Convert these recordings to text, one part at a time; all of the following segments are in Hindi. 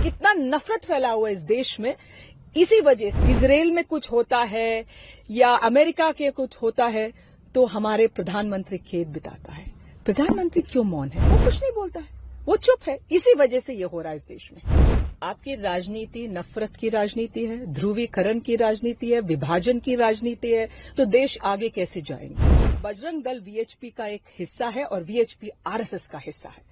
कितना नफरत फैला हुआ है इस देश में। इसी वजह से इजराइल में कुछ होता है या अमेरिका के कुछ होता है तो हमारे प्रधानमंत्री खेद बिताता है। प्रधानमंत्री क्यों मौन है? वो कुछ नहीं बोलता है, वो चुप है। इसी वजह से ये हो रहा है इस देश में। आपकी राजनीति नफरत की राजनीति है, ध्रुवीकरण की राजनीति है, विभाजन की राजनीति है, तो देश आगे कैसे जाएंगे? बजरंग दल वीएचपी का एक हिस्सा है और वीएचपी आरएसएस का हिस्सा है,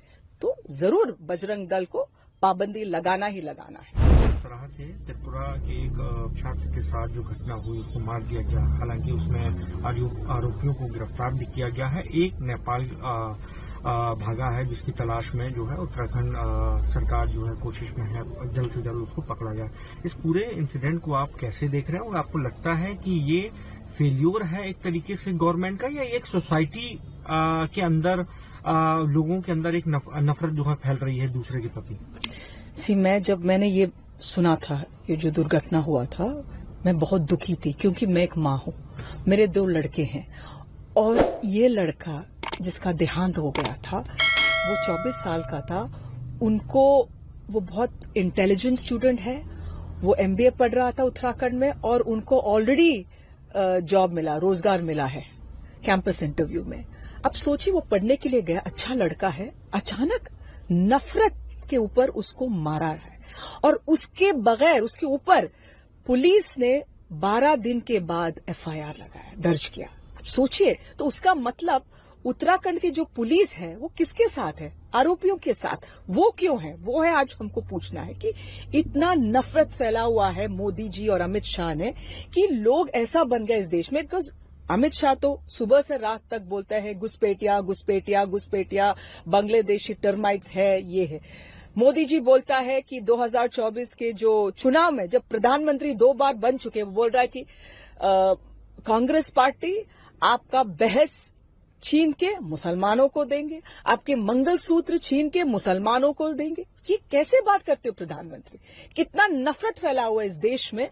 तो जरूर बजरंग दल को पाबंदी लगाना ही लगाना है। इस तरह से त्रिपुरा के एक छात्र के साथ जो घटना हुई उसको मार दिया गया, हालांकि उसमें आरोपियों को गिरफ्तार भी किया गया है। एक नेपाल भागा है जिसकी तलाश में जो है उत्तराखंड सरकार जो है कोशिश में है जल्द से जल्द उसको पकड़ा जाए। इस पूरे इंसिडेंट को आप कैसे देख रहे हैं और आपको लगता है कि ये फेल्योर है एक तरीके से गवर्नमेंट का, या एक सोसाइटी के अंदर लोगों के अंदर एक नफरत जो है फैल रही है दूसरे के प्रति? जब मैंने ये सुना था, ये जो दुर्घटना हुआ था, मैं बहुत दुखी थी क्योंकि मैं एक माँ हूँ, मेरे 2 लड़के हैं और ये लड़का जिसका देहांत हो गया था वो 24 साल का था। उनको वो बहुत इंटेलिजेंट स्टूडेंट है, वो एमबीए पढ़ रहा था उत्तराखंड में और उनको ऑलरेडी जॉब मिला, रोजगार मिला है कैंपस इंटरव्यू में। अब सोचिए वो पढ़ने के लिए गया, अच्छा लड़का है, अचानक नफरत के ऊपर उसको मारा है और उसके बगैर उसके ऊपर पुलिस ने 12 दिन के बाद एफआईआर लगाया, दर्ज किया। अब सोचिए, तो उसका मतलब उत्तराखंड की जो पुलिस है वो किसके साथ है? आरोपियों के साथ। वो क्यों है? वो है आज हमको पूछना है कि इतना नफरत फैला हुआ है मोदी जी और अमित शाह ने कि लोग ऐसा बन गए इस देश में। बिकॉज अमित शाह तो सुबह से रात तक बोलता है घुसपैठिया घुसपैठिया घुसपैठिया, बांग्लादेशी टर्माइट्स है, ये है। मोदी जी बोलता है कि 2024 के जो चुनाव में जब प्रधानमंत्री 2 बार बन चुके, वो बोल रहा है कि कांग्रेस पार्टी आपका बहस छीन के मुसलमानों को देंगे, आपके मंगलसूत्र छीन के मुसलमानों को देंगे। ये कैसे बात करते हो प्रधानमंत्री? कितना नफरत फैला हुआ है इस देश में।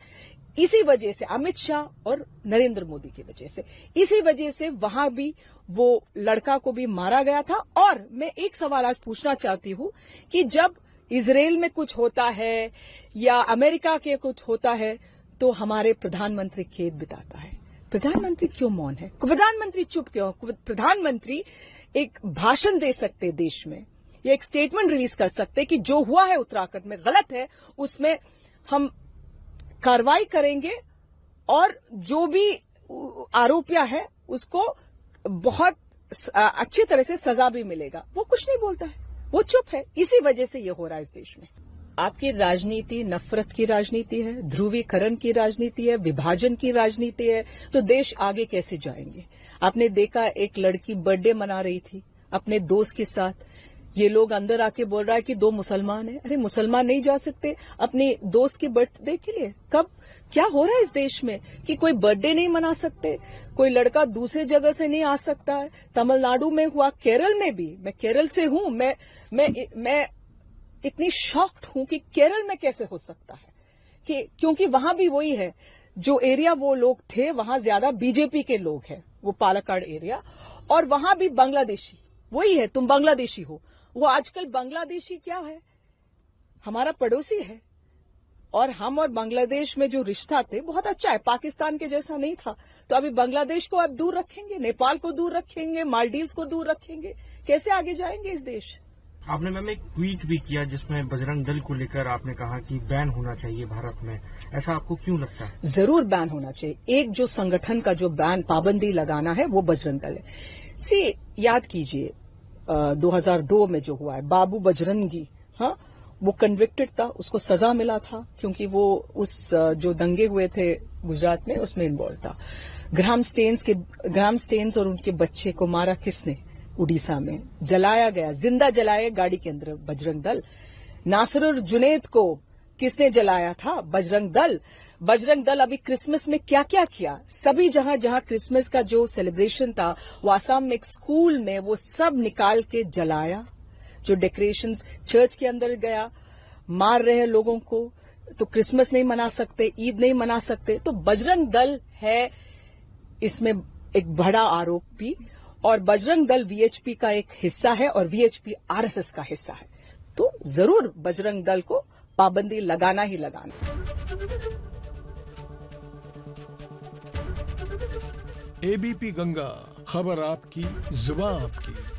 इसी वजह से अमित शाह और नरेंद्र मोदी की वजह से, इसी वजह से वहां भी वो लड़का को भी मारा गया था। और मैं एक सवाल आज पूछना चाहती हूं कि जब इजराइल में कुछ होता है या अमेरिका के कुछ होता है तो हमारे प्रधानमंत्री खेद बिताता है। प्रधानमंत्री क्यों मौन है? प्रधानमंत्री चुप क्यों? प्रधानमंत्री एक भाषण दे सकते देश में, या एक स्टेटमेंट रिलीज कर सकते कि जो हुआ है उत्तराखंड में गलत है, उसमें हम कार्रवाई करेंगे और जो भी आरोपियां है उसको बहुत अच्छी तरह से सजा भी मिलेगा। वो कुछ नहीं बोलता है, वो चुप है। इसी वजह से ये हो रहा है इस देश में। आपकी राजनीति नफरत की राजनीति है, ध्रुवीकरण की राजनीति है, विभाजन की राजनीति है, तो देश आगे कैसे जाएंगे? आपने देखा एक लड़की बर्थडे मना रही थी अपने दोस्त के साथ, ये लोग अंदर आके बोल रहा है कि 2 मुसलमान हैं। अरे मुसलमान नहीं जा सकते अपने दोस्त की बर्थडे के लिए? कब क्या हो रहा है इस देश में कि कोई बर्थडे नहीं मना सकते, कोई लड़का दूसरे जगह से नहीं आ सकता है? तमिलनाडु में हुआ, केरल में भी, मैं केरल से हूं, मैं इतनी शॉक्ड हूं कि केरल में कैसे हो सकता है कि क्योंकि वहां भी वही है, जो एरिया वो लोग थे वहां ज्यादा बीजेपी के लोग हैं, वो पालक्काड एरिया, और वहां भी बांग्लादेशी वही है। तुम बांग्लादेशी हो, वो आजकल बांग्लादेशी क्या है, हमारा पड़ोसी है। और हम और बांग्लादेश में जो रिश्ता थे बहुत अच्छा है, पाकिस्तान के जैसा नहीं था। तो अभी बांग्लादेश को अब दूर रखेंगे, नेपाल को दूर रखेंगे, मालदीव्स को दूर रखेंगे, कैसे आगे जाएंगे इस देश? आपने मैम एक ट्वीट भी किया जिसमें बजरंग दल को लेकर आपने कहा कि बैन होना चाहिए भारत में, ऐसा आपको क्यों लगता है? जरूर बैन होना चाहिए। एक जो संगठन का जो बैन पाबंदी लगाना है वो बजरंग दल है। याद कीजिए 2002 में जो हुआ है, बाबू बजरंगी, हाँ, वो कन्विक्टेड था, उसको सजा मिला था क्योंकि वो उस जो दंगे हुए थे गुजरात में उसमें इन्वॉल्व था। ग्राहम स्टेन्स और उनके बच्चे को मारा किसने? उड़ीसा में जलाया गया, जिंदा जलाया गाड़ी के अंदर बजरंग दल। नासिरुल जुनैद को किसने जलाया था? बजरंग दल। बजरंग दल अभी क्रिसमस में क्या क्या किया? सभी जहां जहां क्रिसमस का जो सेलिब्रेशन था, वो आसाम में एक स्कूल में वो सब निकाल के जलाया। जो डेकोरेशंस चर्च के अंदर गया, मार रहे हैं लोगों को, तो क्रिसमस नहीं मना सकते, ईद नहीं मना सकते। तो बजरंग दल है इसमें एक बड़ा आरोप भी, और बजरंग दल वीएचपी का एक हिस्सा है और वीएचपी आरएसएस का हिस्सा है, तो जरूर बजरंग दल को पाबंदी लगाना ही लगाना। एबीपी गंगा, खबर आपकी, जुबान आपकी।